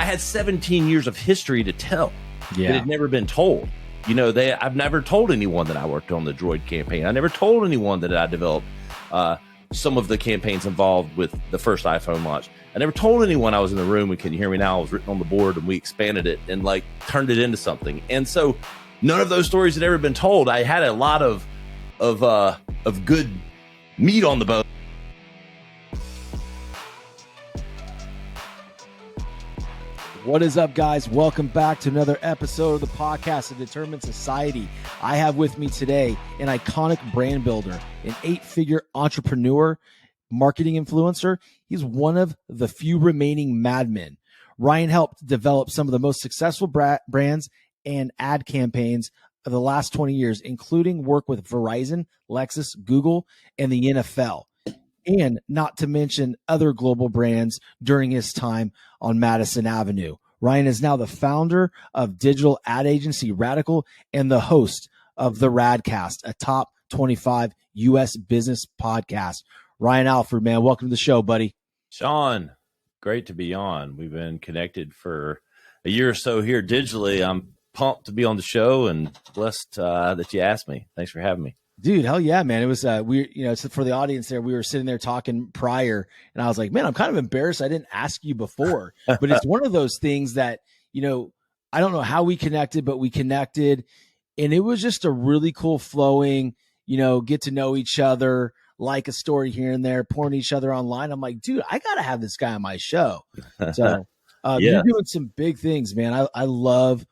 had 17 years of history to tell Yeah. that had never been told. I've never told anyone that I worked on the Droid campaign. I never told anyone that I developed some of the campaigns involved with the first iPhone launch. I never told anyone I was in the room. And can you hear me now? I was written on the board and we expanded it and like turned it into something. And so none of those stories had ever been told. I had a lot of good meat on the bone. What is up, guys? Welcome back to another episode of the podcast of Determined Society. I have with me today an iconic brand builder, an 8-figure entrepreneur, marketing influencer. He's one of the few remaining Madmen. Ryan helped develop some of the most successful brands and ad campaigns of the last 20 years, including work with Verizon, Lexus, Google, and the NFL. And not to mention other global brands during his time on Madison Avenue. Ryan is now the founder of digital ad agency Radical and the host of the Radcast, a top 25 U.S. business podcast. Ryan Alford, man, welcome to the show, buddy. Shawn, great to be on. We've been connected for a year or so here digitally. I'm pumped to be on the show and blessed that you asked me. Thanks for having me. Dude, hell yeah, man. It was, for the audience there, we were sitting there talking prior and I was like, man, I'm kind of embarrassed I didn't ask you before, but it's one of those things that, I don't know how we connected, but we connected and it was just a really cool flowing, get to know each other, like a story here and there, pouring each other online. I'm like, dude, I got to have this guy on my show. So Yeah. You're doing some big things, man. I love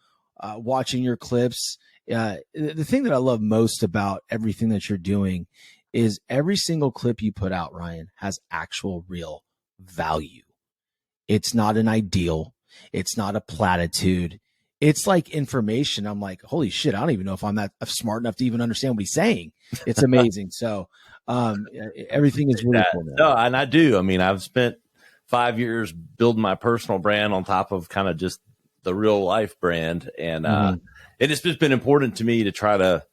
watching your clips. The thing that I love most about everything that you're doing is every single clip you put out, Ryan, has actual real value. It's not an ideal. It's not a platitude. It's like information. I'm like, holy shit, I don't even know if I'm that smart enough to even understand what he's saying. It's amazing. So everything is really cool. No, and I do. I mean, I've spent 5 years building my personal brand on top of kind of just the real life brand. And it's just been important to me to try to,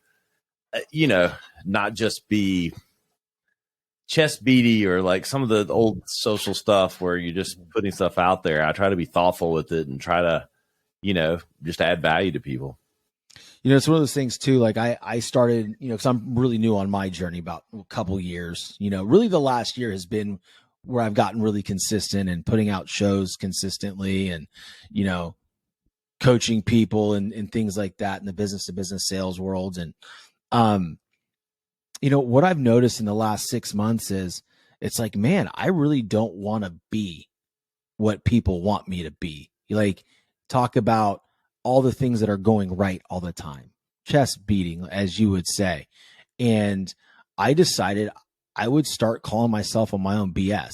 not just be chest beaty or like some of the old social stuff where you're just putting stuff out there. I try to be thoughtful with it and try to, just add value to people. It's one of those things too. Like I started, because I'm really new on my journey, about a couple years, really the last year has been where I've gotten really consistent and putting out shows consistently and, coaching people and things like that in the business to business sales world. And, what I've noticed in the last 6 months is it's like, man, I really don't want to be what people want me to be. Like talk about all the things that are going right all the time, chest beating, as you would say. And I decided I would start calling myself on my own BS.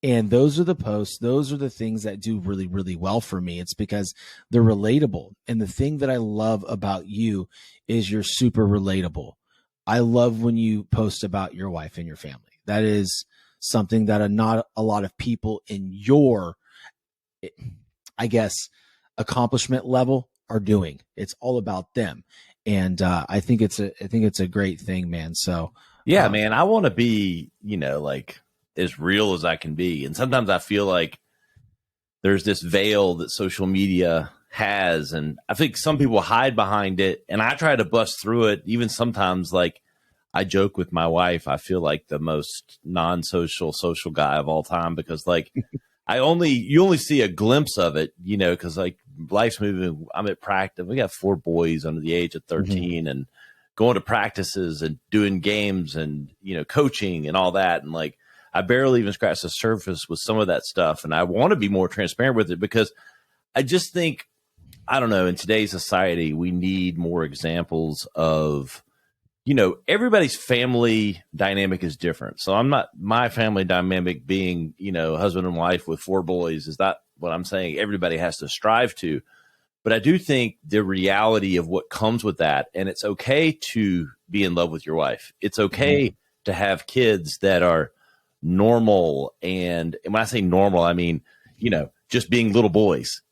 And those are the posts. Those are the things that do really, really well for me. It's because they're relatable. And the thing that I love about you is you're super relatable. I love when you post about your wife and your family. That is something that not a lot of people in your, I guess, accomplishment level are doing. It's all about them. And I think it's a great thing, man. So yeah, man, I want to be, like as real as I can be. And sometimes I feel like there's this veil that social media has. And I think some people hide behind it. And I try to bust through it. Even sometimes, like I joke with my wife, I feel like the most non-social, social guy of all time because like you only see a glimpse of it, because like life's moving. I'm at practice. We got 4 boys under the age of 13 and going to practices and doing games and, coaching and all that. And like, I barely even scratched the surface with some of that stuff. And I want to be more transparent with it because I just think, I don't know, in today's society, we need more examples of, everybody's family dynamic is different. So my family dynamic being, husband and wife with 4 boys is not what I'm saying everybody has to strive to. But I do think the reality of what comes with that, and it's okay to be in love with your wife. It's okay to have kids that are normal. And when I say normal, I mean, just being little boys,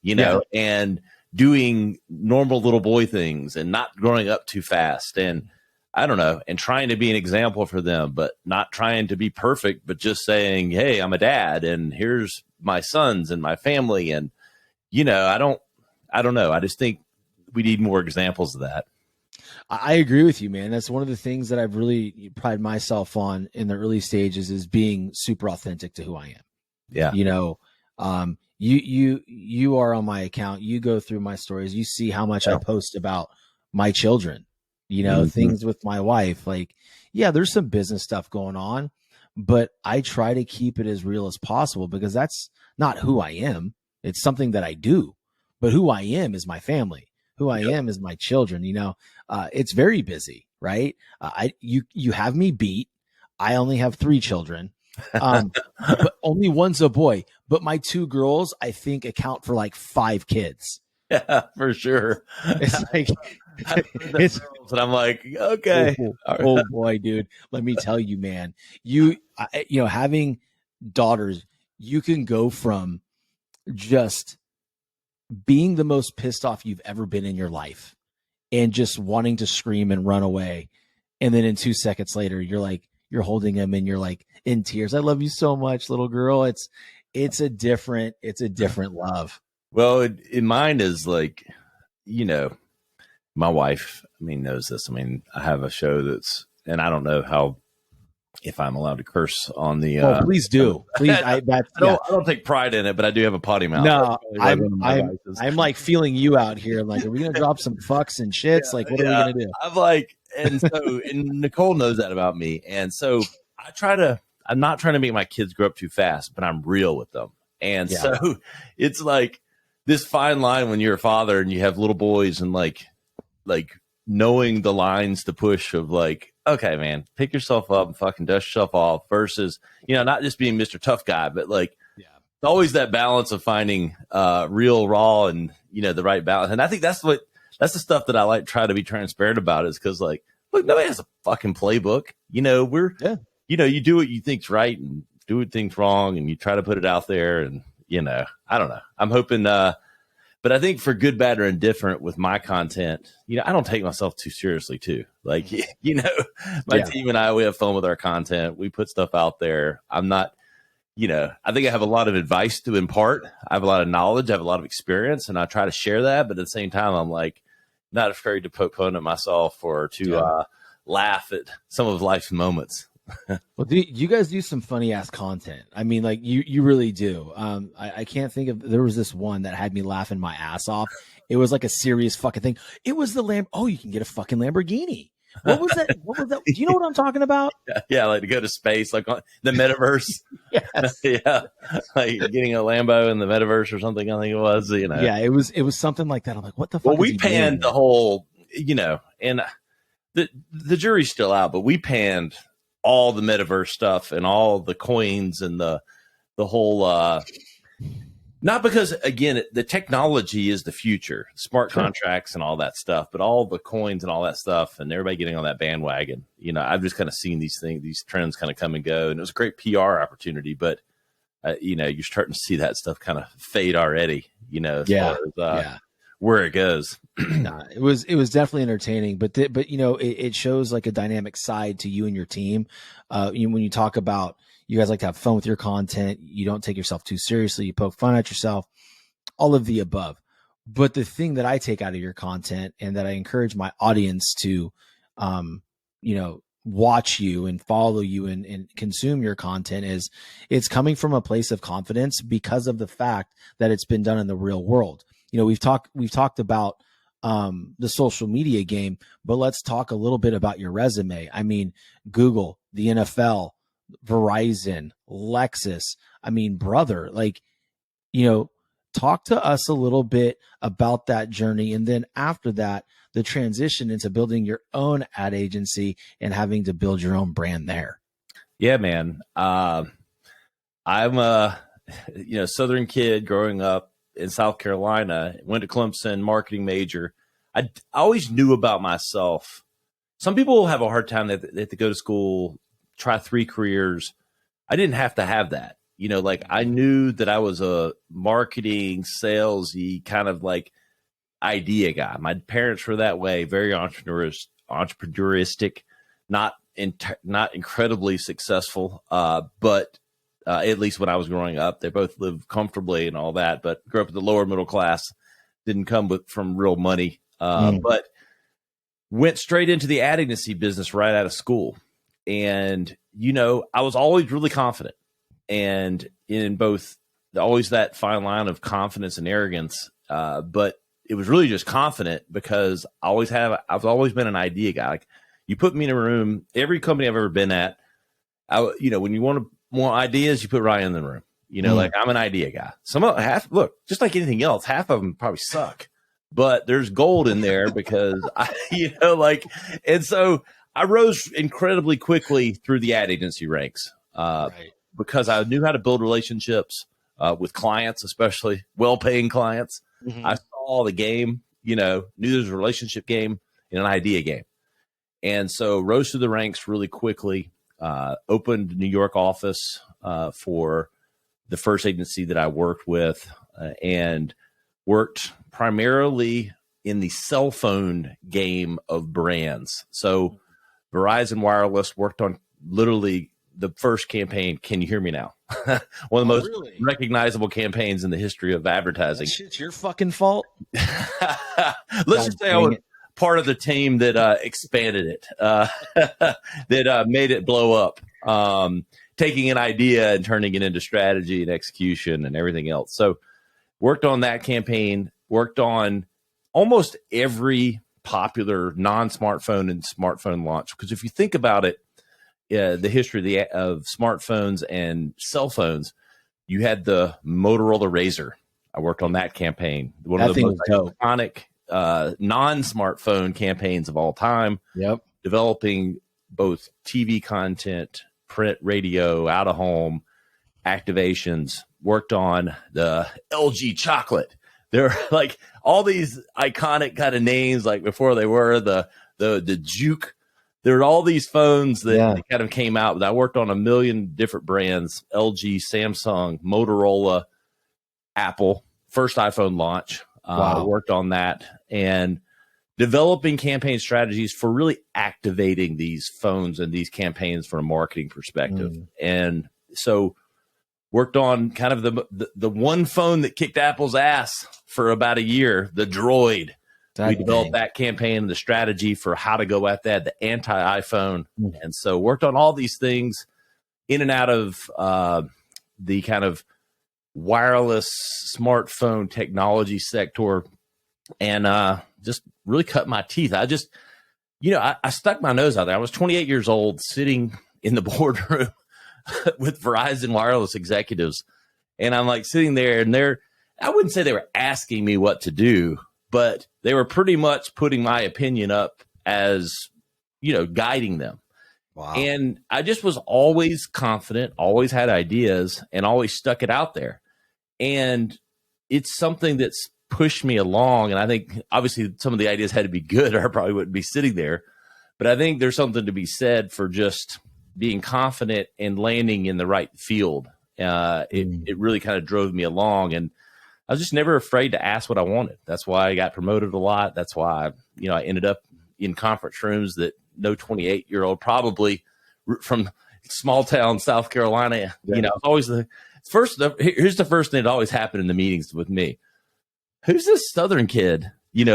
and doing normal little boy things and not growing up too fast. And I don't know, and trying to be an example for them, but not trying to be perfect, but just saying, hey, I'm a dad and here's my sons and my family. And I don't know. I just think we need more examples of that. I agree with you, man. That's one of the things that I've really prided myself on in the early stages is being super authentic to who I am. Yeah. You are on my account. You go through my stories. You see how much I post about my children, things with my wife. Like, yeah, there's some business stuff going on, but I try to keep it as real as possible because that's not who I am. It's something that I do, but who I am is my family. Who I am is my children. It's very busy, right? You have me beat. I only have 3 children. But only one's a boy, but my 2 girls, I think, account for like 5 kids. Yeah, for sure. It's like, and I'm like, okay. Oh boy, dude. Let me tell you, man, having daughters, you can go from just being the most pissed off you've ever been in your life and just wanting to scream and run away. And then in 2 seconds later, you're holding them and you're like in tears. I love you so much, little girl. It's a different love. Well, in mine is like, my wife, knows this. I have a show and I don't know if I'm allowed to curse on the. Please do. Please. I don't take pride in it, but I do have a potty mouth. No, I'm like feeling you out here. Like, are we going to drop some fucks and shits? Yeah, like, what are we going to do? I'm like, and Nicole knows that about me. And so I'm not trying to make my kids grow up too fast, but I'm real with them. And so it's like this fine line when you're a father and you have little boys and like knowing the lines to push of like, okay, man, pick yourself up and fucking dust yourself off versus, not just being Mr. Tough Guy, but like always that balance of finding real raw and, the right balance. And I think that's the stuff that I like try to be transparent about is because like, look, nobody has a fucking playbook. You do what you think's right and do what things wrong and you try to put it out there and, I don't know. I'm hoping, but I think for good, bad, or indifferent with my content, I don't take myself too seriously too. Like, my team and I, we have fun with our content. We put stuff out there. I'm not, I think I have a lot of advice to impart. I have a lot of knowledge. I have a lot of experience and I try to share that. But at the same time, I'm like not afraid to poke fun at myself or to laugh at some of life's moments. Well, you guys do some funny ass content. Like you really do. I can't think of, there was this one that had me laughing my ass off. It was like a serious fucking thing. It was you can get a fucking Lamborghini. What was that? Do you know what I'm talking about? Yeah, like to go to space, like the metaverse. Yes. Yeah. Like getting a Lambo in the metaverse or something, I think it was, Yeah, it was something like that. I'm like, what the fuck? Well, we panned the whole, and the jury's still out, but we panned all the metaverse stuff and all the coins and the whole not because again the technology is the future, smart contracts and all that stuff, but all the coins and all that stuff and everybody getting on that bandwagon. I've just kind of seen these trends kind of come and go, and it was a great PR opportunity, but you're starting to see that stuff kind of fade already, as far as where it goes. Nah, it was definitely entertaining, but it shows like a dynamic side to you and your team. When you talk about you guys like to have fun with your content, you don't take yourself too seriously, you poke fun at yourself, all of the above. But the thing that I take out of your content and that I encourage my audience to, watch you and follow you and consume your content is it's coming from a place of confidence because of the fact that it's been done in the real world. We've talked about the social media game, but let's talk a little bit about your resume. Google, the NFL, Verizon, Lexus. Brother, talk to us a little bit about that journey. And then after that, the transition into building your own ad agency and having to build your own brand there. Yeah, man. I'm a, Southern kid growing up in South Carolina, went to Clemson, marketing major. I always knew about myself. Some people have a hard time. They have to go to school, try 3 careers. I didn't have to have that. I knew that I was a marketing, salesy kind of like idea guy. My parents were that way, very entrepreneuristic, not incredibly successful, but at least when I was growing up. They both lived comfortably and all that, but grew up in the lower middle class, didn't come from real money, but went straight into the ad agency business right out of school. And, I was always really confident, and in both always that fine line of confidence and arrogance. But it was really just confident because I've always been an idea guy. Like, you put me in a room, every company I've ever been at, when you want more ideas, you put Ryan in the room. Like, I'm an idea guy. Look, just like anything else, half of them probably suck, but there's gold in there because and so I rose incredibly quickly through the ad agency ranks because I knew how to build relationships with clients, especially well-paying clients. I saw the game, knew there was a relationship game and an idea game. And so rose through the ranks really quickly, opened New York office for the first agency that I worked with, and worked primarily in the cell phone game of brands. So Verizon Wireless, worked on literally the first campaign. Can you hear me now? One of the most recognizable campaigns in the history of advertising. That shit's your fucking fault. Let's just say I was part of the team that expanded it, that made it blow up, taking an idea and turning it into strategy and execution and everything else. So worked on that campaign, worked on almost every popular non-smartphone and smartphone launch. Because if you think about it, the history of smartphones and cell phones, you had the Motorola Razr. I worked on that campaign. One of the most iconic non-smartphone campaigns of all time. Yep. Developing both TV content, print, radio, out of home activations. Worked on the LG chocolate. There were like all these iconic kind of names, like before they were the Juke. There were all these phones that kind of came out. I worked on a million different brands: LG, Samsung, Motorola, Apple. First iPhone launch. Worked on that and developing campaign strategies for really activating these phones and these campaigns from a marketing perspective. And so worked on kind of the one phone that kicked Apple's ass for about a year, the Droid. We developed that campaign and the strategy for how to go at that, the anti-iPhone. And so worked on all these things in and out of the kind of wireless smartphone technology sector, and just really cut my teeth. I just, I stuck my nose out there. I was 28 years old, sitting in the boardroom with Verizon Wireless executives. And I'm like sitting there, and I wouldn't say they were asking me what to do, but they were pretty much putting my opinion up as, guiding them. Wow. And I just was always confident, always had ideas, and always stuck it out there. And it's something that's pushed me along. And I think obviously some of the ideas had to be good, or I probably wouldn't be sitting there. But I think there's something to be said for just being confident and landing in the right field. It really kind of drove me along. And I was just never afraid to ask what I wanted. That's why I got promoted a lot. That's why, I ended up in conference rooms that no 28-year-old, probably from small town South Carolina, always here's the first thing that always happened in the meetings with me. Who's this Southern kid, in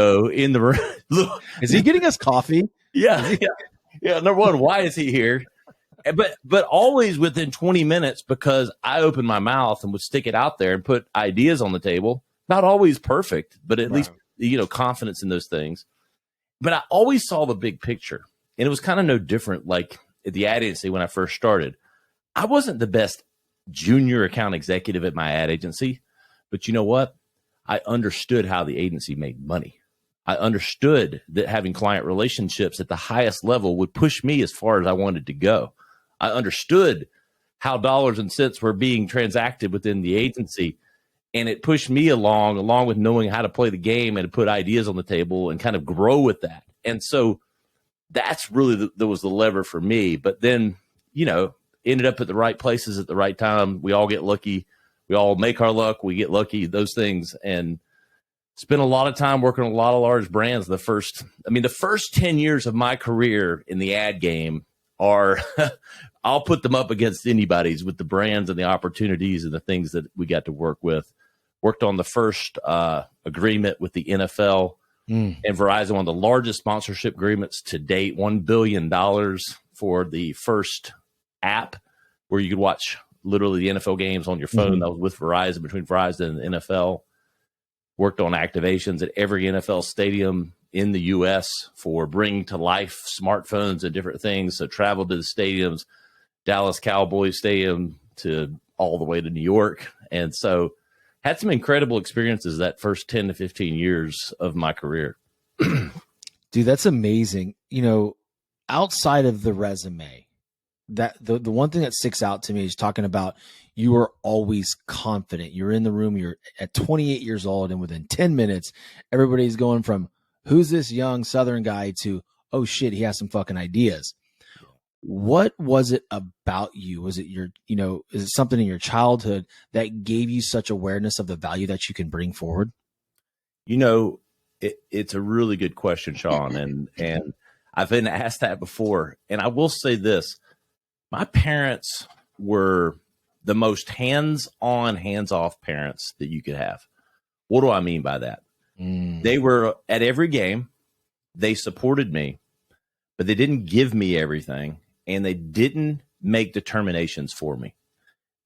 the room? Is he getting us coffee? Yeah. Number one, why is he here? But always within 20 minutes, because I opened my mouth and would stick it out there and put ideas on the table. Not always perfect, but at least, confidence in those things. But I always saw the big picture. And it was kind of no different like at the ad agency when I first started. I wasn't the best junior account executive at my ad agency, but you know what? I understood how the agency made money. I understood that having client relationships at the highest level would push me as far as I wanted to go. I understood how dollars and cents were being transacted within the agency, and it pushed me along with knowing how to play the game and to put ideas on the table and kind of grow with that. And so that's really that was the lever for me. But then, ended up at the right places at the right time. We all get lucky. We all make our luck. We get lucky, those things. And spent a lot of time working on a lot of large brands. The first 10 years of my career in the ad game, are, I'll put them up against anybody's with the brands and the opportunities and the things that we got to work with. Worked on the first agreement with the NFL and Verizon, one of the largest sponsorship agreements to date, $1 billion for the first app where you could watch literally the NFL games on your phone. That was with Verizon, between Verizon and the NFL. Worked on activations at every NFL stadium in the U.S. for bringing to life smartphones and different things. So traveled to the stadiums, Dallas Cowboys Stadium to all the way to New York. And so had some incredible experiences that first 10 to 15 years of my career. Dude, that's amazing. You know, outside of the resume, that the one thing that sticks out to me is talking about you are always confident. You're in the room, you're at 28 years old, and within 10 minutes, everybody's going from who's this young Southern guy to, oh shit, he has some fucking ideas. What was it about you? Was it is it something in your childhood that gave you such awareness of the value that you can bring forward? You know, it's a really good question, Shawn. And I've been asked that before. And I will say this, my parents were the most hands-on, hands-off parents that you could have. What do I mean by that? They were at every game. They supported me, but they didn't give me everything. And they didn't make determinations for me.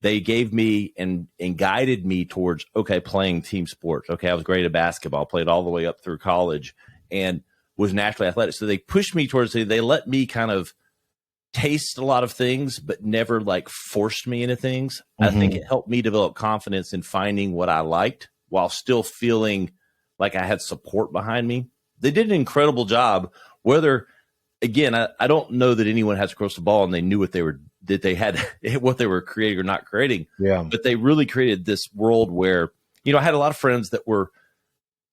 They gave me and guided me towards, okay, playing team sports. Okay, I was great at basketball, played all the way up through college and was naturally athletic. So they pushed me towards, they let me kind of taste a lot of things, but never like forced me into things. I think it helped me develop confidence in finding what I liked while still feeling like I had support behind me. They did an incredible job, whether – again, I don't know that anyone has a crystal ball and they knew what they were creating or not creating. Yeah. But they really created this world where, I had a lot of friends that were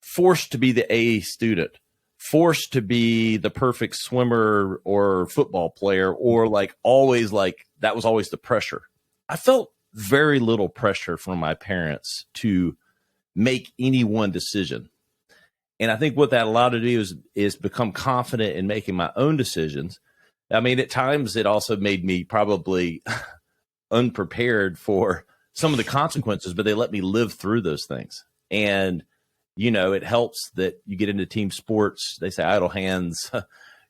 forced to be the A student, forced to be the perfect swimmer or football player, or always that was always the pressure. I felt very little pressure from my parents to make any one decision. And I think what that allowed to do is become confident in making my own decisions. I mean, at times it also made me probably unprepared for some of the consequences, but they let me live through those things. And, it helps that you get into team sports. They say idle hands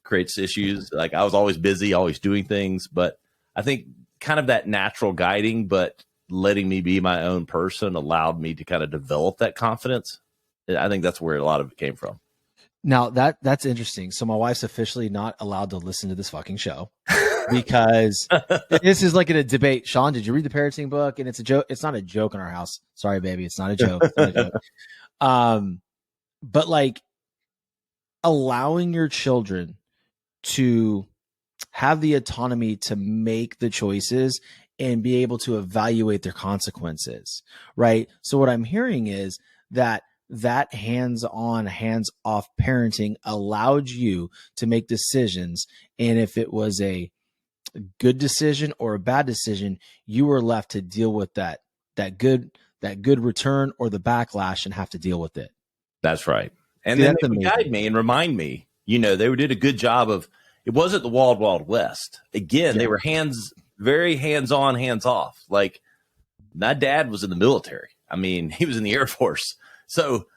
creates issues. Like I was always busy, always doing things. But I think kind of that natural guiding, but letting me be my own person allowed me to kind of develop that confidence. I think that's where a lot of it came from. Now that's interesting. So my wife's officially not allowed to listen to this fucking show because this is like in a debate. Shawn, did you read the parenting book? And it's a joke. It's not a joke in our house. Sorry, baby. It's not a joke. It's not a joke. But allowing your children to have the autonomy to make the choices and be able to evaluate their consequences, right? So what I'm hearing is that hands-on, hands-off parenting allowed you to make decisions. And if it was a good decision or a bad decision, you were left to deal with that good return or the backlash and have to deal with it. That's right. And then they would guide me and remind me, they did a good job of, it wasn't the Wild Wild West. Again, they were very hands-on, hands-off. Like my dad was in the military. I mean, he was in the Air Force. So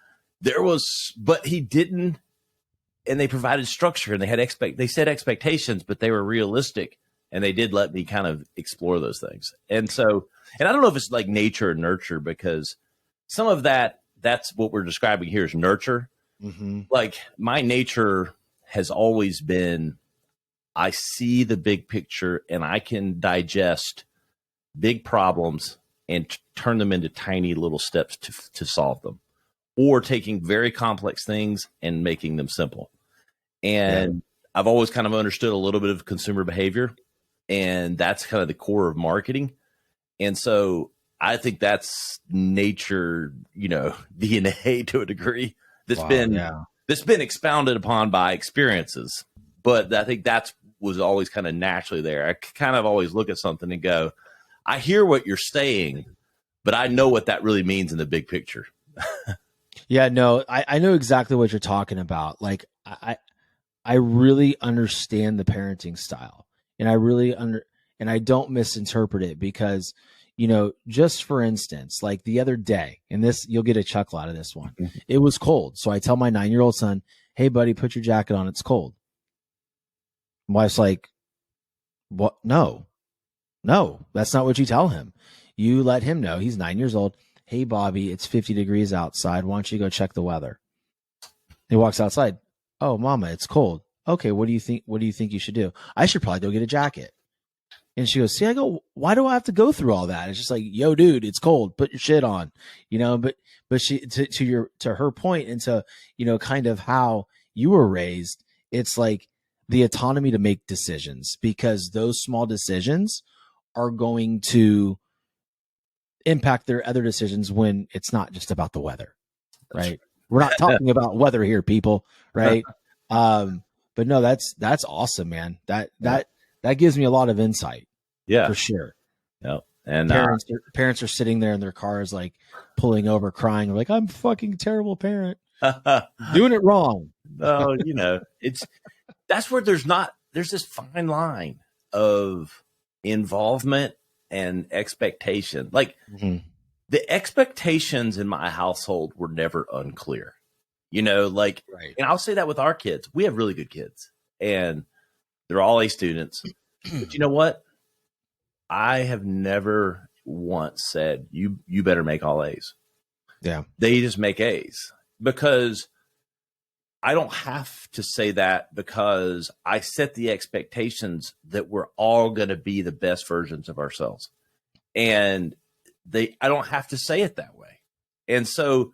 but he didn't, and they provided structure and they set expectations, but they were realistic and they did let me kind of explore those things. And so, and I don't know if it's like nature or nurture, because some of that's what we're describing here is nurture. Like my nature has always been, I see the big picture and I can digest big problems and turn them into tiny little steps to solve them. Or taking very complex things and making them simple. And I've always kind of understood a little bit of consumer behavior, and that's kind of the core of marketing. And so I think that's nature, DNA to a degree that's been expounded upon by experiences. But I think was always kind of naturally there. I kind of always look at something and go, I hear what you're saying, but I know what that really means in the big picture. Yeah, no, I know exactly what you're talking about. Like I really understand the parenting style. and I don't misinterpret it, because, just for instance, like the other day, and this, you'll get a chuckle out of this one. It was cold. So I tell my 9-year-old son, hey buddy, put your jacket on. It's cold. My wife's like, what? No, that's not what you tell him. You let him know. He's 9 years old. Hey Bobby, it's 50 degrees outside. Why don't you go check the weather? He walks outside. Oh, mama, it's cold. Okay. What do you think you should do? I should probably go get a jacket. And she goes, see, I go, why do I have to go through all that? It's just like, yo, dude, it's cold. Put your shit on, but she, to her point, and to, kind of how you were raised, it's like the autonomy to make decisions, because those small decisions are going to impact their other decisions when it's not just about the weather, right? We're not talking about weather here, people, right? But no, that's awesome, man. That gives me a lot of insight. Yeah, for sure. Yep. And parents are sitting there in their cars, like pulling over, crying, like, I'm a fucking terrible parent, doing it wrong. Oh, that's where there's this fine line of involvement and expectation. Like the expectations in my household were never unclear, right. And I'll say that with our kids, we have really good kids and they're all A students, but you know what? I have never once said, you better make all A's. Yeah. They just make A's, because I don't have to say that, because I set the expectations that we're all going to be the best versions of ourselves. And I don't have to say it that way. And so,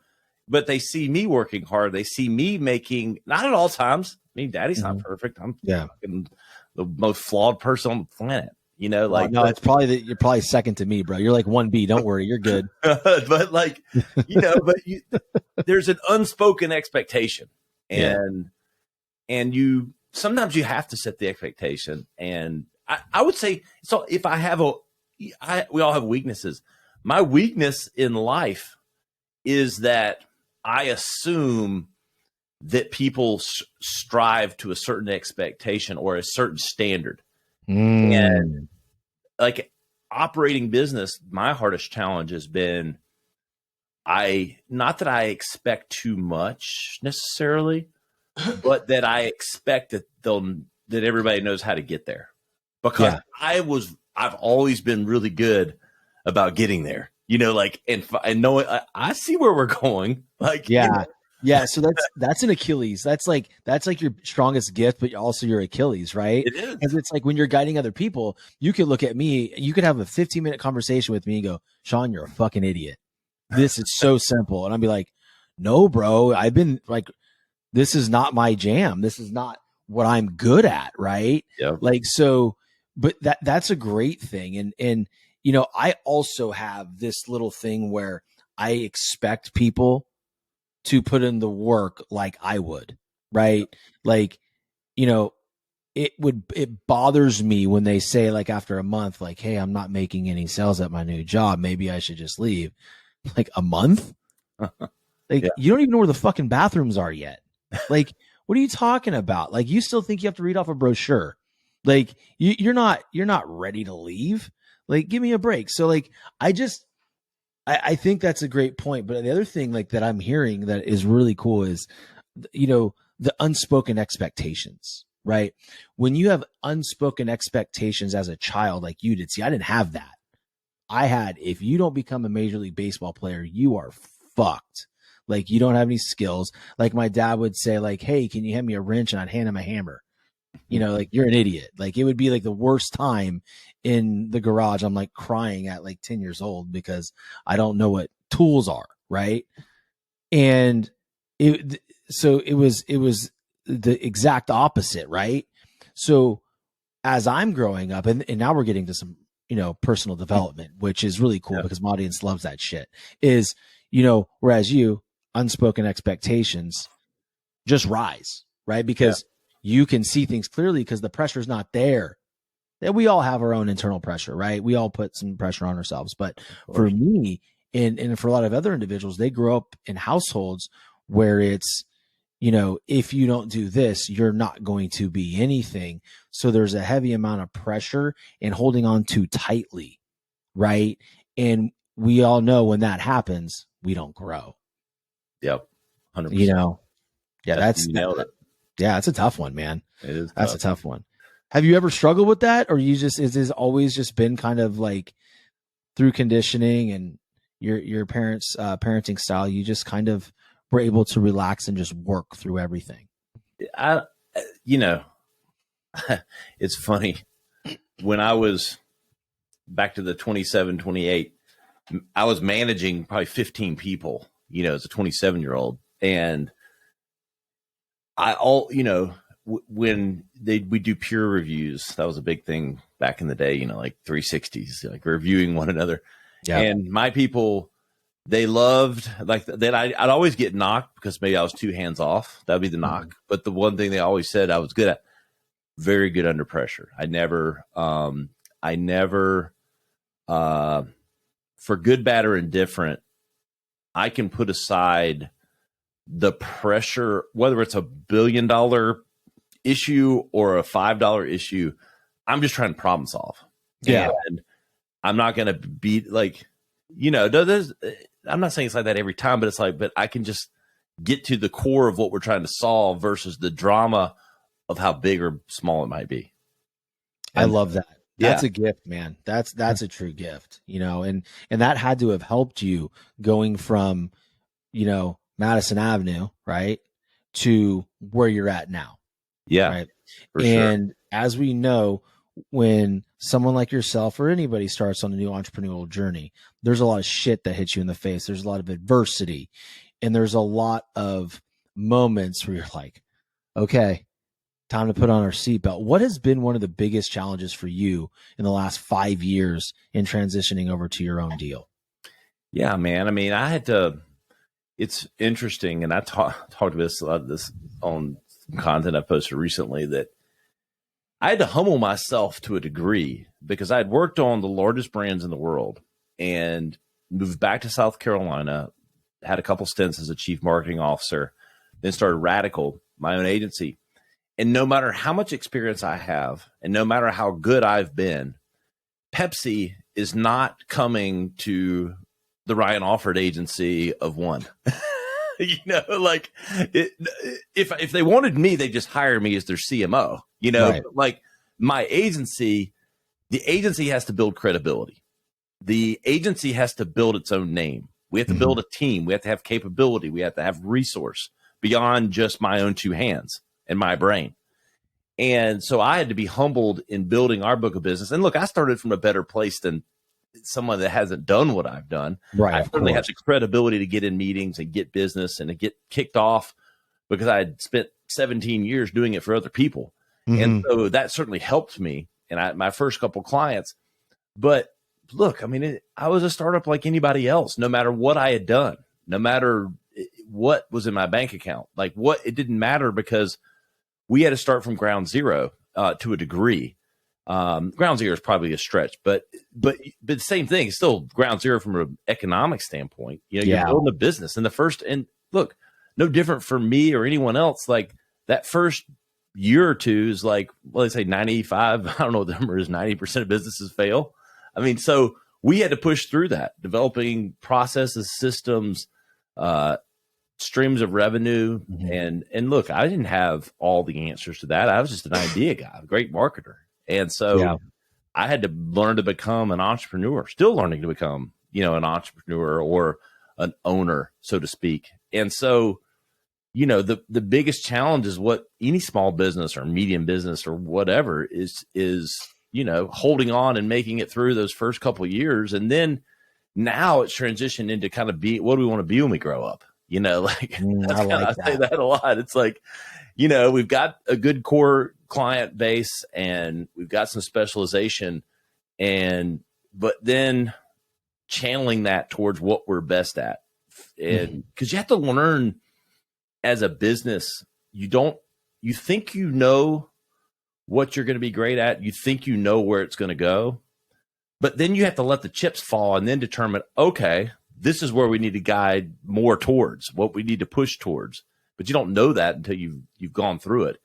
but they see me working hard. They see me making, not at all times. I mean, daddy's not perfect. I'm fucking the most flawed person on the planet. It's probably you're probably second to me, bro. You're like 1B. Don't worry, you're good. But there's an unspoken expectation, and you sometimes you have to set the expectation. And I would say, so if we all have weaknesses. My weakness in life is that I assume that people strive to a certain expectation or a certain standard. And like operating business, my hardest challenge has been, not that I expect too much necessarily, but that I expect that everybody knows how to get there, because I've always been really good about getting there, and knowing I see where we're going. Yeah, so that's an Achilles. That's like your strongest gift, but also your Achilles, right? It is. Because it's like when you're guiding other people, you could look at me, you could have a 15-minute conversation with me and go, Shawn, you're a fucking idiot. This is so simple. And I'd be like, no, bro, I've been like, this is not my jam. This is not what I'm good at, right? Yeah. But that's a great thing. And I also have this little thing where I expect people to put in the work like I would, right? It bothers me when they say, like, after a month, like, hey, I'm not making any sales at my new job, maybe I should just leave. Like, a month? You don't even know where the fucking bathrooms are yet. Like, what are you talking about? Like, you still think you have to read off a brochure. Like, you're not ready to leave. Like, give me a break. So, like, I think that's a great point. But the other thing, like, that I'm hearing that is really cool is, the unspoken expectations, right? When you have unspoken expectations as a child, like you did, see, I didn't have that. I had, if you don't become a Major League Baseball player, you are fucked. Like, you don't have any skills. Like, my dad would say, like, hey, can you hand me a wrench? And I'd hand him a hammer. Like, you're an idiot. Like, it would be like the worst time in the garage. I'm like crying at like 10 years old because I don't know what tools are. Right. And it was the exact opposite. Right. So as I'm growing up, and now we're getting to some, personal development, which is really cool because my audience loves that shit, is, whereas you, unspoken expectations just rise, right? Because you can see things clearly because the pressure's not there. And we all have our own internal pressure, right? We all put some pressure on ourselves. But for me, and for a lot of other individuals, they grow up in households where it's, if you don't do this, you're not going to be anything. So there's a heavy amount of pressure and holding on too tightly, right? And we all know when that happens, we don't grow. Yep. 100%. Yeah, you nailed it. Yeah, that's a tough one, man. It is. That's a tough one. Have you ever struggled with that, or is this always just been kind of like through conditioning and your parents' parenting style, you just kind of were able to relax and just work through everything? It's funny. When I was back to the 27, 28, I was managing probably 15 people, as a 27-year-old. And when we do peer reviews, that was a big thing back in the day, like 360s, like reviewing one another. Yeah. And my people, they loved like that. I'd always get knocked because maybe I was too hands off. That'd be the knock. Mm-hmm. But the one thing they always said I was good at, very good under pressure. I never, for good, bad, or indifferent, I can put aside the pressure, whether it's $1 billion issue or a $5 issue. I'm just trying to problem solve. Yeah. And I'm not going to be like, I'm not saying it's like that every time, but it's like, but I can just get to the core of what we're trying to solve versus the drama of how big or small it might be. And I love that. That's a gift, man. That's a true gift, and that had to have helped you going from, Madison Avenue, right, to where you're at now. Yeah. Right. And as we know, when someone like yourself or anybody starts on a new entrepreneurial journey, there's a lot of shit that hits you in the face. There's a lot of adversity, and there's a lot of moments where you're like, okay, time to put on our seatbelt. What has been one of the biggest challenges for you in the last 5 years in transitioning over to your own deal? Yeah, man. I mean, I had to, it's interesting. And I talked about this on some content I posted recently, that I had to humble myself to a degree because I had worked on the largest brands in the world and moved back to South Carolina, had a couple stints as a chief marketing officer, then started Radical, my own agency. And no matter how much experience I have and no matter how good I've been, Pepsi is not coming to the Ryan Alford agency of one. If they wanted me, they just hire me as their CMO, right. Like my agency, the agency has to build credibility. The agency has to build its own name. We have to build a team. We have to have capability. We have to have resource beyond just my own two hands and my brain. And so I had to be humbled in building our book of business. And look, I started from a better place than someone that hasn't done what I've done. Right. I certainly have the credibility to get in meetings and get business and to get kicked off because I had spent 17 years doing it for other people. Mm-hmm. And so that certainly helped me. And my first couple clients, but look, I mean, I was a startup like anybody else, no matter what I had done, no matter what was in my bank account, it didn't matter because we had to start from ground zero to a degree. Ground zero is probably a stretch, but the same thing, it's still ground zero from an economic standpoint. You're building a business, and look, no different for me or anyone else. Like that first year or two is like, well, they say 95, I don't know what the number is, 90% of businesses fail. I mean, so we had to push through that, developing processes, systems, streams of revenue. Mm-hmm. And look, I didn't have all the answers to that. I was just an idea guy, a great marketer. And so I had to learn to become an entrepreneur, still learning to become, an entrepreneur or an owner, so to speak. And so, the biggest challenge is what any small business or medium business or whatever is, holding on and making it through those first couple of years. And then now it's transitioned into kind of what do we want to be when we grow up? I say that a lot. It's like, we've got a good core client base and we've got some specialization but then channeling that towards what we're best at. And because you have to learn as a business, you think what you're going to be great at. You think where it's going to go, but then you have to let the chips fall and then determine, okay, this is where we need to guide more towards, what we need to push towards. but you don't know that until you've gone through it.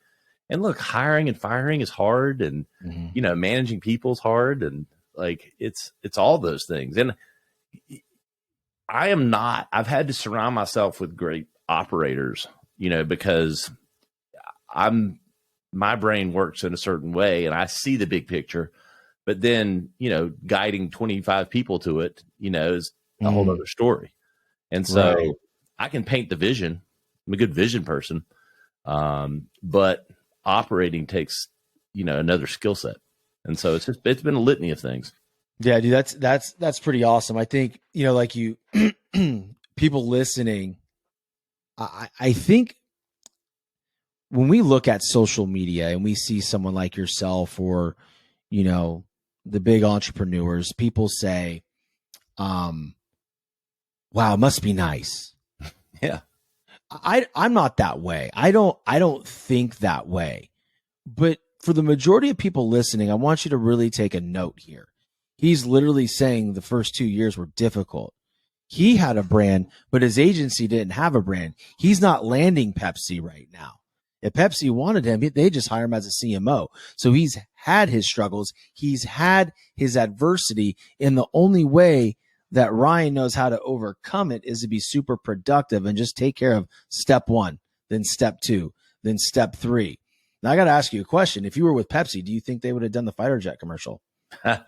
And look, hiring and firing is hard, and managing people is hard, and like it's all those things. And I've had to surround myself with great operators, because my brain works in a certain way and I see the big picture, but then, guiding 25 people to it, is a whole other story. And so I can paint the vision. I'm a good vision person. But operating takes, another skill set. And so it's been a litany of things. Yeah, dude, that's pretty awesome. I think, like you, people listening, I think when we look at social media and we see someone like yourself or, the big entrepreneurs, people say, wow, it must be nice. Yeah. I'm not that way. I don't think that way. But for the majority of people listening, I want you to really take a note here. He's literally saying the first 2 years were difficult. He had a brand, but his agency didn't have a brand. He's not landing Pepsi right now. If Pepsi wanted him, they just hire him as a CMO. So he's had his struggles. He's had his adversity. And the only way that Ryan knows how to overcome it is to be super productive and just take care of step 1, then step 2, then step 3. Now I got to ask you a question. If you were with Pepsi, do you think they would have done the fighter jet commercial? Probably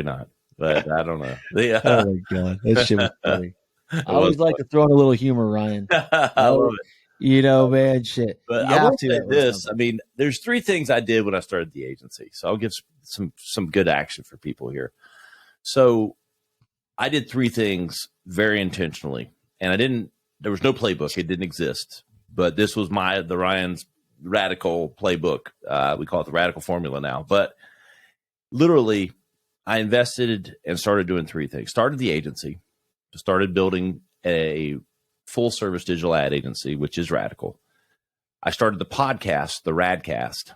not, but I don't know. Oh my God. That shit was funny. I always like to throw in a little humor, Ryan. I love it. Man, shit. But I will say this. I mean, there's 3 things I did when I started the agency. So I'll give some good action for people here. So I did 3 things very intentionally, and there was no playbook. It didn't exist, but this was the Ryan's radical playbook. We call it the radical formula now, but literally I invested and started doing 3 things. Started the agency, started building a full service digital ad agency, which is radical. I started the podcast, the Radcast,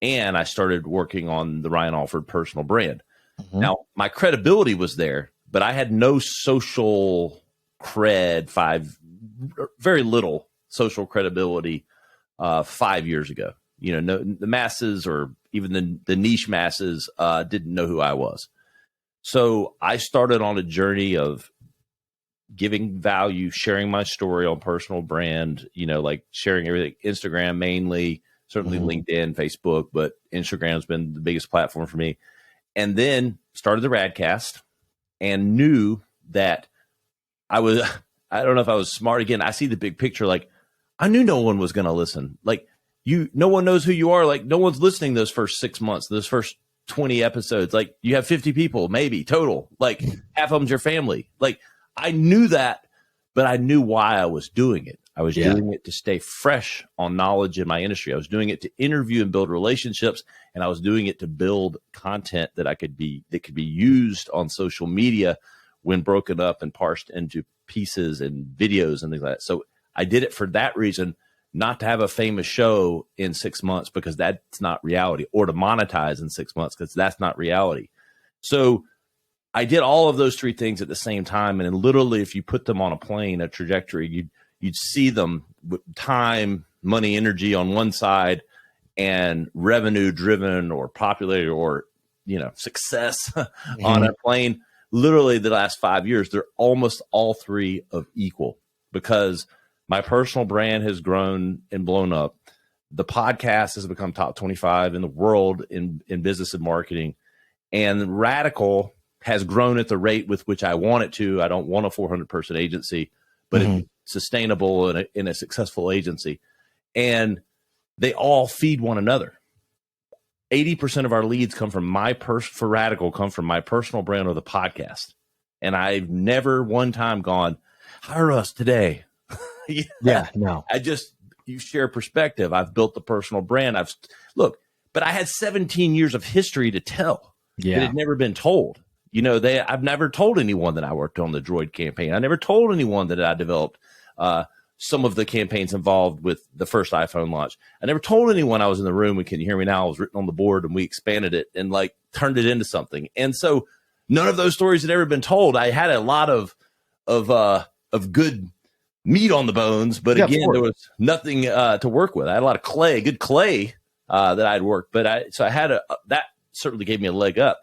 and I started working on the Ryan Alford personal brand. Mm-hmm. Now, my credibility was there, but I had no social cred, very little social credibility 5 years ago. The masses or even the niche masses didn't know who I was. So I started on a journey of giving value, sharing my story on personal brand, like sharing everything, Instagram mainly, certainly LinkedIn, Facebook, but Instagram's been the biggest platform for me. And then started the Radcast and knew that I don't know if I was smart. Again, I see the big picture. Like I knew no one was going to listen. Like no one knows who you are. Like no one's listening those first 6 months, those first 20 episodes. Like you have 50 people, maybe total, like half of them's your family. Like I knew that, but I knew why I was doing it. I was doing it to stay fresh on knowledge in my industry. I was doing it to interview and build relationships, and I was doing it to build content that could be used on social media when broken up and parsed into pieces and videos and things like that. So I did it for that reason, not to have a famous show in 6 months because that's not reality, or to monetize in 6 months because that's not reality. So I did all of those 3 things at the same time. And then literally, if you put them on a plane, a trajectory, you'd see them with time, money, energy on one side, and revenue driven or popularity or, success on a plane. Literally the last 5 years, they're almost all 3 of equal, because my personal brand has grown and blown up. The podcast has become top 25 in the world in business and marketing, and Radical has grown at the rate with which I want it to. I don't want a 400-person agency, but it's sustainable in a successful agency. And they all feed one another. 80% of our leads come from for Radical come from my personal brand or the podcast. And I've never one time gone, hire us today. No. You share perspective. I've built the personal brand. But I had 17 years of history to tell that had never been told. I've never told anyone that I worked on the Droid campaign. I never told anyone that I developed some of the campaigns involved with the first iPhone launch. I never told anyone I was in the room. And can you hear me now? I was written on the board and we expanded it and turned it into something. And so none of those stories had ever been told. I had a lot of good meat on the bones, but Yeah, again, there was nothing to work with. I had a lot of clay, good clay that I'd worked, but I had that certainly gave me a leg up.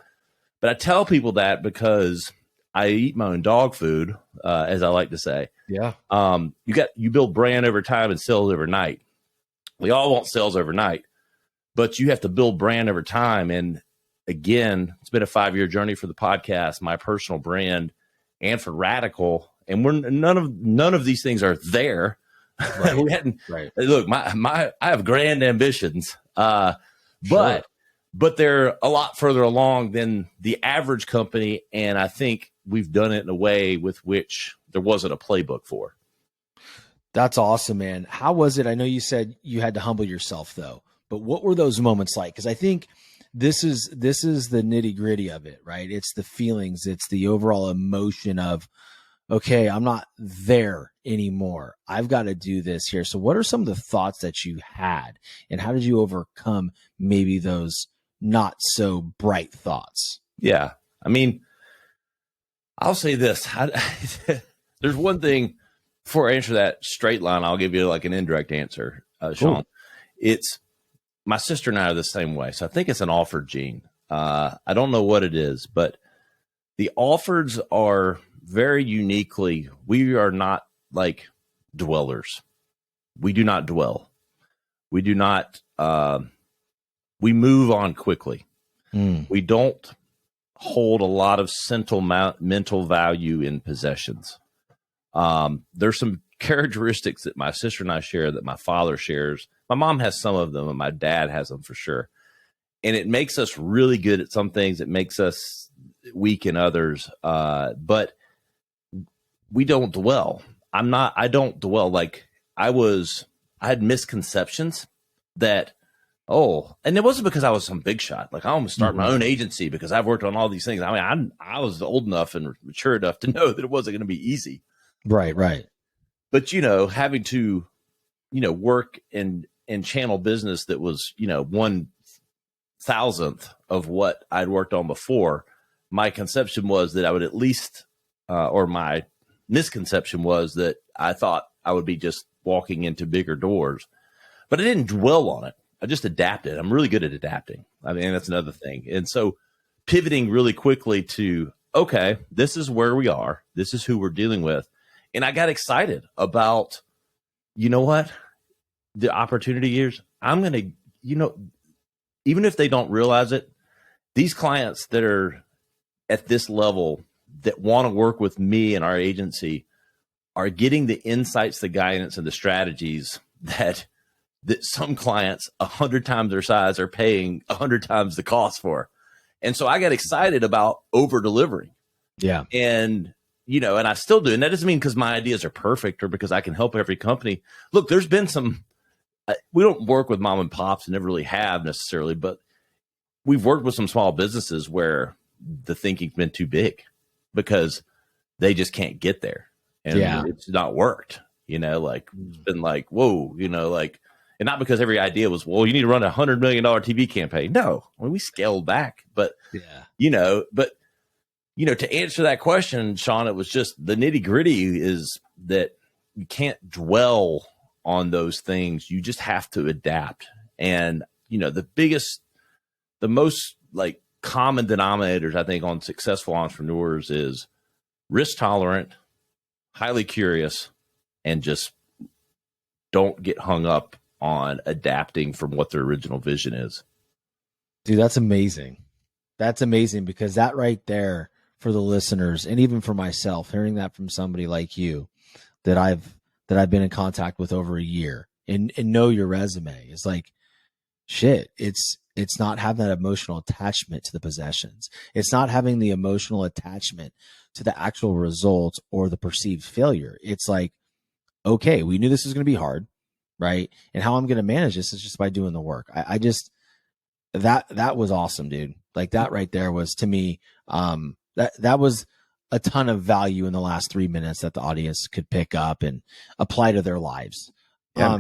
But I tell people that because I eat my own dog food, as I like to say. Yeah. You build brand over time and sales overnight. We all want sales overnight, but you have to build brand over time. And again, it's been a 5-year journey for the podcast, my personal brand, and for Radical. And we're none of these things are there. Right. We hadn't. Right. Look, I have grand ambitions, but they're a lot further along than the average company. And I think we've done it in a way with which there wasn't a playbook for. That's awesome, man. How was it? I know you said you had to humble yourself though, but what were those moments like? Because I think this is the nitty gritty of it, right? It's the feelings, it's the overall emotion of, okay, I'm not there anymore. I've got to do this here. So what are some of the thoughts that you had, and how did you overcome maybe those not so bright thoughts? Yeah. I mean, I'll say this. There's one thing before I answer that straight line, I'll give you like an indirect answer, Shawn. Cool. It's my sister and I are the same way. So I think it's an Alford gene. I don't know what it is, but the Alfords are very uniquely, we are not like dwellers. We do not dwell. We do not, we move on quickly. We don't hold a lot of mental value in possessions. There's some characteristics that my sister and I share that my father shares. My mom has some of them and my dad has them for sure. And it makes us really good at some things. It makes us weak in others. But we don't dwell. I don't dwell. Like I had misconceptions that, and it wasn't because I was some big shot. Like I almost start my own agency because I've worked on all these things. I mean, I was old enough and mature enough to know that it wasn't going to be easy. Right. But, having to, work and channel business that was, 1,000th of what I'd worked on before, my conception was that I would at least, or my misconception was that I thought I would be just walking into bigger doors, but I didn't dwell on it. I just adapted. I'm really good at adapting. I mean, that's another thing. And so pivoting really quickly to, okay, this is where we are. This is who we're dealing with. And I got excited about, you know what, the opportunity years. I'm going to, even if they don't realize it, these clients that are at this level that want to work with me and our agency are getting the insights, the guidance, and the strategies that some clients 100 times their size are paying 100 times the cost for. And so I got excited about over delivering. Yeah. And, and I still do. And that doesn't mean because my ideas are perfect or because I can help every company. Look, there's been some, we don't work with mom and pops and never really have necessarily, but we've worked with some small businesses where the thinking's been too big because they just can't get there. And it's not worked, it's been like, whoa, and not because every idea was, well, you need to run $100 million TV campaign. No, we scaled back, but, to answer that question, Shawn, it was just the nitty gritty is that you can't dwell on those things. You just have to adapt. And, the most like common denominators, I think, on successful entrepreneurs is risk tolerant, highly curious, and just don't get hung up on adapting from what their original vision is. Dude, that's amazing. That's amazing because that right there for the listeners and even for myself, hearing that from somebody like you that I've been in contact with over a year and know your resume is like, shit, it's not having that emotional attachment to the possessions. It's not having the emotional attachment to the actual results or the perceived failure. It's like, okay, we knew this was going to be hard, right? And how I'm going to manage this is just by doing the work. I just, that was awesome, dude. Like that right there was to me, that was a ton of value in the last 3 minutes that the audience could pick up and apply to their lives. Yeah.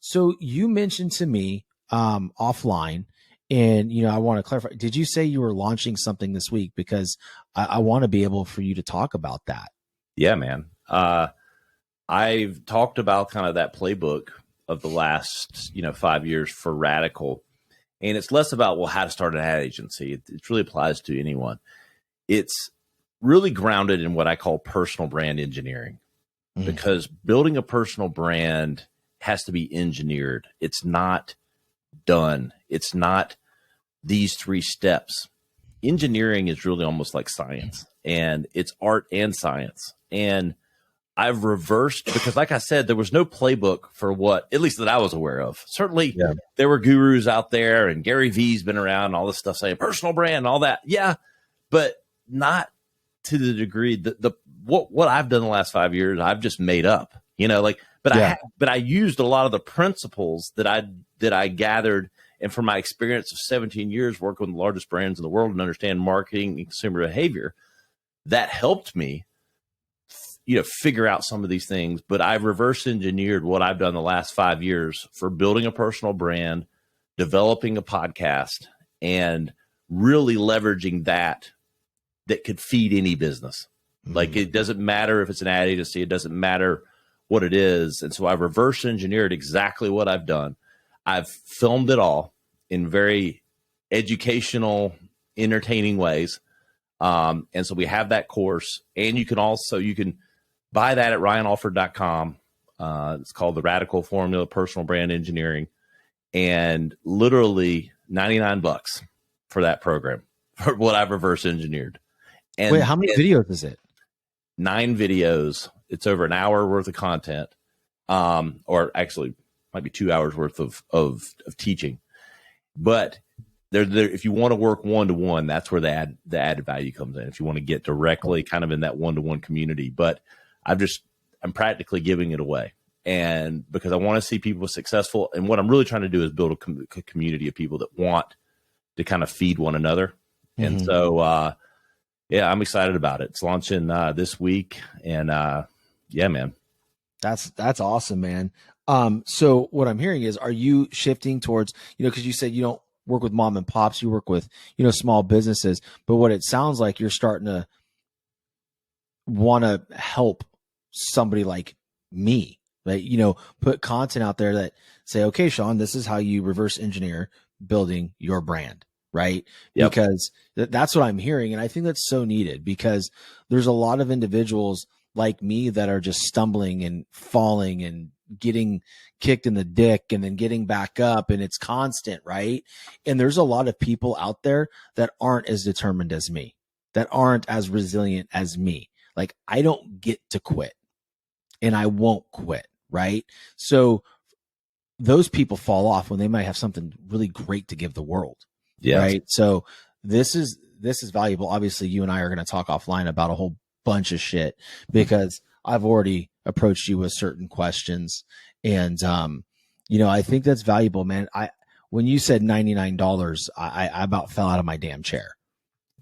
So you mentioned to me, offline, and, I want to clarify, did you say you were launching something this week? Because I want to be able for you to talk about that. Yeah, man. I've talked about kind of that playbook of the last, 5 years for Radical. And it's less about, well, how to start an ad agency. It really applies to anyone. It's really grounded in what I call personal brand engineering, because building a personal brand has to be engineered. It's not done. It's not these 3 steps. Engineering is really almost like science, and it's art and science. And I've reversed, because like I said, there was no playbook for what, at least that I was aware of. Certainly there were gurus out there, and Gary Vee's been around and all this stuff saying personal brand and all that. Yeah. But not to the degree that what I've done the last 5 years, I've just made up, but I used a lot of the principles that I gathered. And from my experience of 17 years working with the largest brands in the world and understand marketing and consumer behavior, that helped me figure out some of these things. But I've reverse engineered what I've done the last 5 years for building a personal brand, developing a podcast, and really leveraging that could feed any business. Like, it doesn't matter if it's an ad agency, it doesn't matter what it is. And so I've reverse engineered exactly what I've done. I've filmed it all in very educational, entertaining ways. And so we have that course, and you can buy that at ryanalford.com. It's called The Radical Formula, Personal Brand Engineering, and literally $99 for that program for what I've reverse engineered. And wait, how many videos is it? 9 videos. It's over an hour worth of content, or actually might be 2 hours worth of teaching. But if you want to work one-to-one, that's where the added value comes in. If you want to get directly kind of in that one-to-one community, but I'm practically giving it away. And because I want to see people successful. And what I'm really trying to do is build a community of people that want to kind of feed one another. And so, I'm excited about it. It's launching this week. And yeah, man. That's awesome, man. So what I'm hearing is, are you shifting towards, because you said you don't work with mom and pops, you work with, small businesses, but what it sounds like, you're starting to want to help somebody like me, right? Put content out there that say, okay, Shawn, this is how you reverse engineer building your brand, right? Yep. Because that's what I'm hearing. And I think that's so needed, because there's a lot of individuals like me that are just stumbling and falling and getting kicked in the dick and then getting back up, and it's constant, right? And there's a lot of people out there that aren't as determined as me, that aren't as resilient as me. Like, I don't get to quit, and I won't quit, right? So those people fall off when they might have something really great to give the world. Yeah. Right. So this is valuable. Obviously, you and I are going to talk offline about a whole bunch of shit, because I've already approached you with certain questions. And, I think that's valuable, man. When you said $99, I about fell out of my damn chair.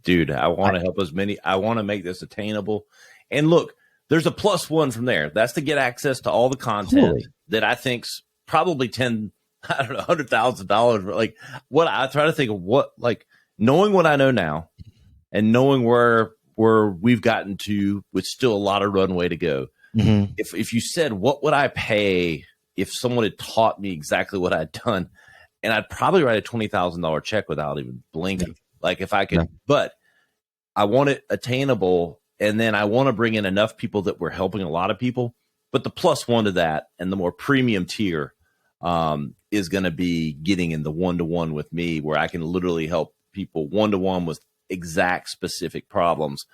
Dude, I want to help I want to make this attainable. And look, there's a +1 from there. That's to get access to all the content that I think's probably $100,000. Like, what I try to think of, knowing what I know now and knowing where we've gotten to with still a lot of runway to go. If you said, what would I pay if someone had taught me exactly what I'd done? And I'd probably write a $20,000 check without even blinking. Yeah. Like, if I could, but I want it attainable. And then I want to bring in enough people that we're helping a lot of people. But the +1 to that, and the more premium tier, is going to be getting in the one-to-one with me, where I can literally help people one-to-one with exact specific problems.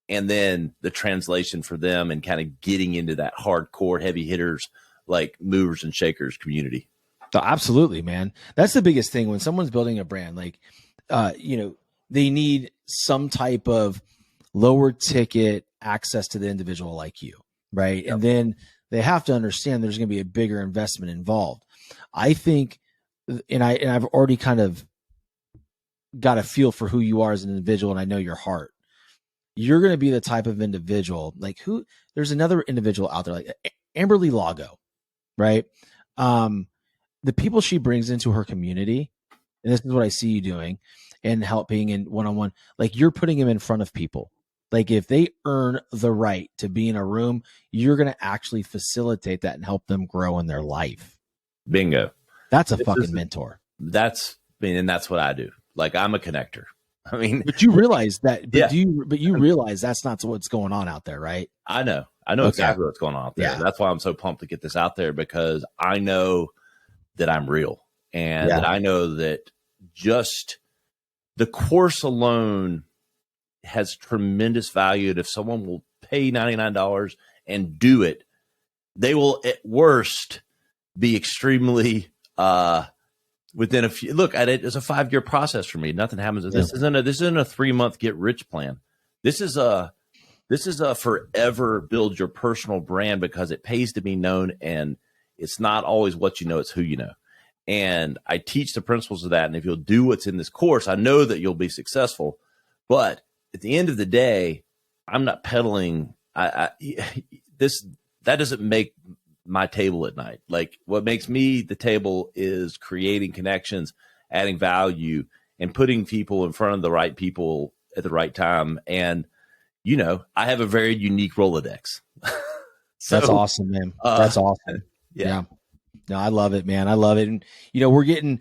And then the translation for them, and kind of getting into that hardcore heavy hitters, like movers and shakers community. So absolutely, man. That's the biggest thing when someone's building a brand. Like, they need some type of lower ticket access to the individual like you, right? Yep. And then they have to understand there's going to be a bigger investment involved. I think, and I've already kind of got a feel for who you are as an individual, and I know your heart. You're going to be the type of individual, like, there's another individual out there, like Amberly Lago, right? The people she brings into her community, and this is what I see you doing and helping in one-on-one, like, you're putting them in front of people. Like if they earn the right to be in a room, you're going to actually facilitate that and help them grow in their life. Bingo. That's a fucking mentor. That's what I do. Like I'm a connector. I mean, but you realize that, Yeah. you realize that's not what's going on out there, right? I know exactly what's going on out there. Yeah. That's why I'm so pumped to get this out there, because I know that I'm real, and that I know that just the course alone has tremendous value. And if someone will pay $99 and do it, they will at worst be extremely within a few. Look at it as a 5-year process for me. Nothing happens. This isn't a 3-month get rich plan. This is a forever build your personal brand, because it pays to be known, and it's not always what you know, it's who you know. And I teach the principles of that. And if you'll do what's in this course, I know that you'll be successful. But at the end of the day, I'm not peddling. That doesn't make my table at night. Like what makes me the table is creating connections, adding value, and putting people in front of the right people at the right time. And, you know, I have a very unique Rolodex. So, that's awesome, man. That's awesome. Yeah. No, I love it, man. I love it. And, you know, we're getting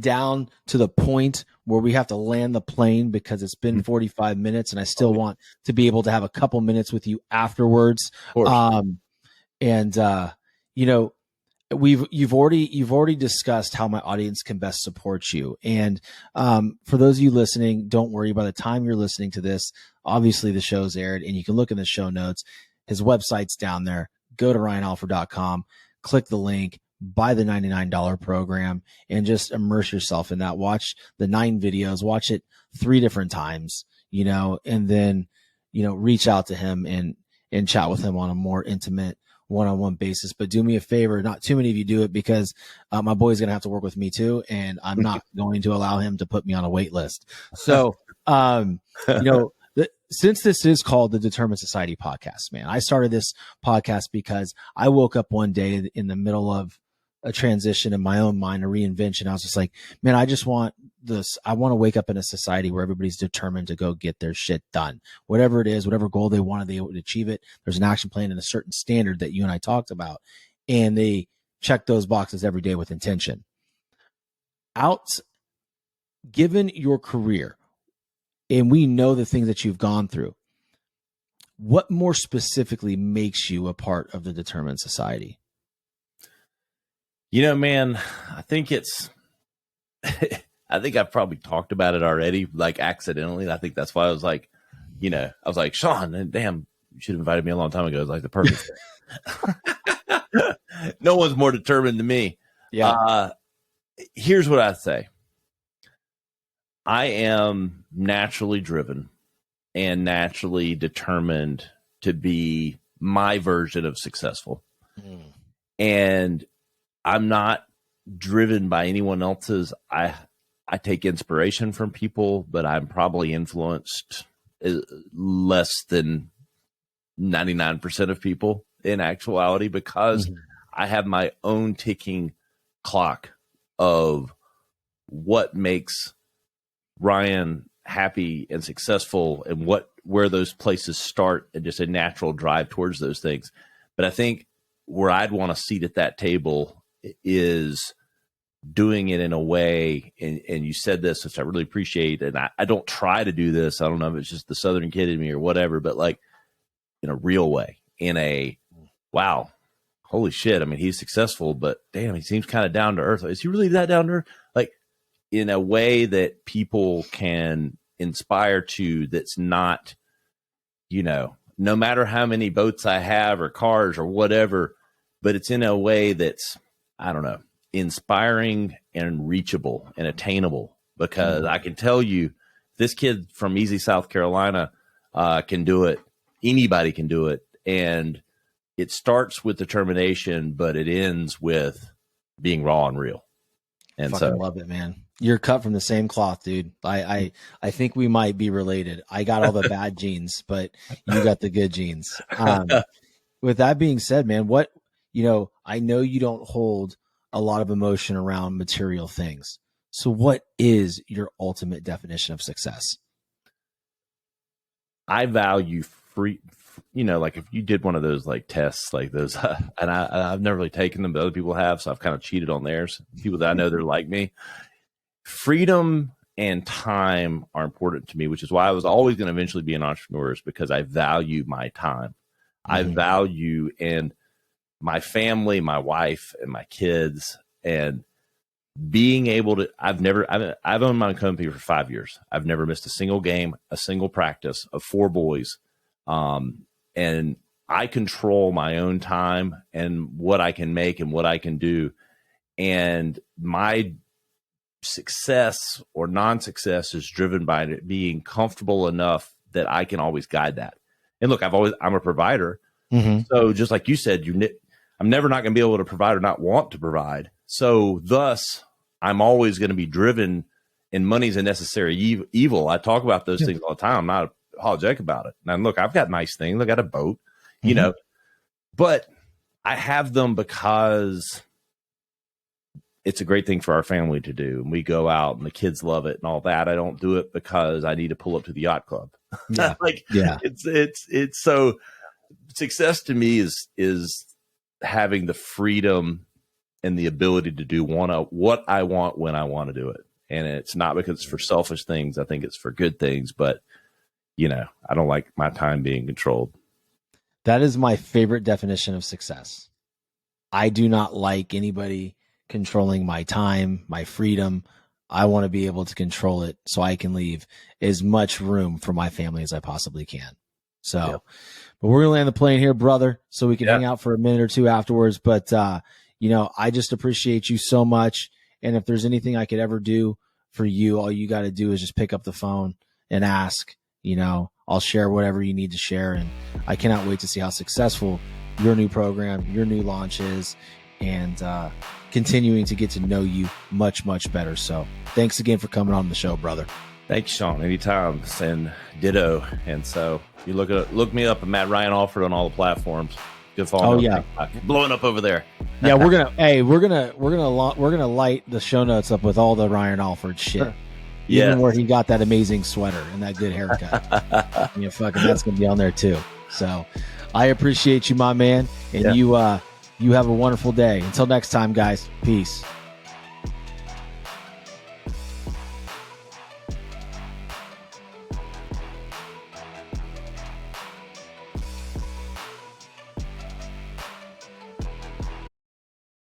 down to the point where we have to land the plane, because it's been 45 minutes and I still want to be able to have a couple minutes with you afterwards. You know, you've already discussed how my audience can best support you. And for those of you listening, don't worry. By the time you're listening to this, obviously the show's aired, and you can look in the show notes. His website's down there. Go to ryanalford.com, click the link, buy the $99 program, and just immerse yourself in that. Watch the 9 videos, watch it 3 different times, you know, and then, you know, reach out to him and chat with him on a more intimate one-on-one basis. But do me a favor, not too many of you do it, because my boy's going to have to work with me too, and I'm not going to allow him to put me on a wait list. So, you know, since this is called the Determined Society podcast, man, I started this podcast because I woke up one day in the middle of a transition in my own mind, a reinvention. I was just like, man, I just want this. I want to wake up in a society where everybody's determined to go get their shit done. Whatever it is, whatever goal they want, they would achieve it. There's an action plan and a certain standard that you and I talked about, and they check those boxes every day with intention. Given your career, and we know the things that you've gone through, what more specifically makes you a part of the Determined Society? You know, man, I think I think I've probably talked about it already, like accidentally. I think that's why I was like, you know, I was like, Shawn, damn, you should have invited me a long time ago. It's like the perfect thing. No one's more determined than me. Yeah. Here's what I say. I am naturally driven and naturally determined to be my version of successful. And I'm not driven by anyone else's. I take inspiration from people, but I'm probably influenced less than 99% of people in actuality, because I have my own ticking clock of what makes Ryan happy and successful, and where those places start, and just a natural drive towards those things. But I think where I'd want a seat at that table is doing it in a way, and you said this, which I really appreciate, and I don't try to do this. I don't know if it's just the Southern kid in me or whatever, but like in a real way, in a, wow, holy shit. I mean, he's successful, but damn, he seems kind of down to earth. Is he really that down to earth? Like, in a way that people can inspire to, that's not, you know, no matter how many boats I have or cars or whatever, but it's in a way that's, I don't know, inspiring and reachable and attainable. Because I can tell you, this kid from Easy, South Carolina can do it. Anybody can do it. And it starts with determination, but it ends with being raw and real. And fucking love it, man. You're cut from the same cloth, dude. I think we might be related. I got all the bad genes, but you got the good genes. With that being said, man, I know you don't hold a lot of emotion around material things. So what is your ultimate definition of success? I value free, like if you did one of those like tests, like those, and I've never really taken them, but other people have. So I've kind of cheated on theirs. People that I know they're like me. Freedom and time are important to me, which is why I was always going to eventually be an entrepreneur, is because I value my time. I value and my family, my wife and my kids, and being able to, I've owned my own company for 5 years. I've never missed a single game, a single practice of 4 boys. And I control my own time and what I can make and what I can do. And my success or non-success is driven by being comfortable enough that I can always guide that. And look, I'm a provider. So just like you said, I'm never not going to be able to provide or not want to provide. So thus I'm always going to be driven, and money's a necessary evil. I talk about those things all the time. I'm not apologetic about it. And look, I've got nice things. I got a boat, but I have them because it's a great thing for our family to do. And we go out and the kids love it and all that. I don't do it because I need to pull up to the yacht club. It's so success to me is having the freedom and the ability to do what I want when I want to do it. And it's not because it's for selfish things. I think it's for good things, but I don't like my time being controlled. That is my favorite definition of success. I do not like anybody controlling my time, my freedom. I want to be able to control it so I can leave as much room for my family as I possibly can. So, but we're going to land the plane here, brother, so we can hang out for a minute or two afterwards. But, I just appreciate you so much. And if there's anything I could ever do for you, all you got to do is just pick up the phone and ask. I'll share whatever you need to share. And I cannot wait to see how successful your new program, your new launch is, and continuing to get to know you much, much better. So thanks again for coming on the show, brother. Thanks, Shawn. Anytime. And ditto. And so you look me up at Ryan Alford on all the platforms. Good follow. Oh yeah, blowing up over there. Yeah, we're gonna light the show notes up with all the Ryan Alford shit. Even where he got that amazing sweater and that good haircut. That's gonna be on there too. So I appreciate you, my man, and you have a wonderful day. Until next time, guys. Peace.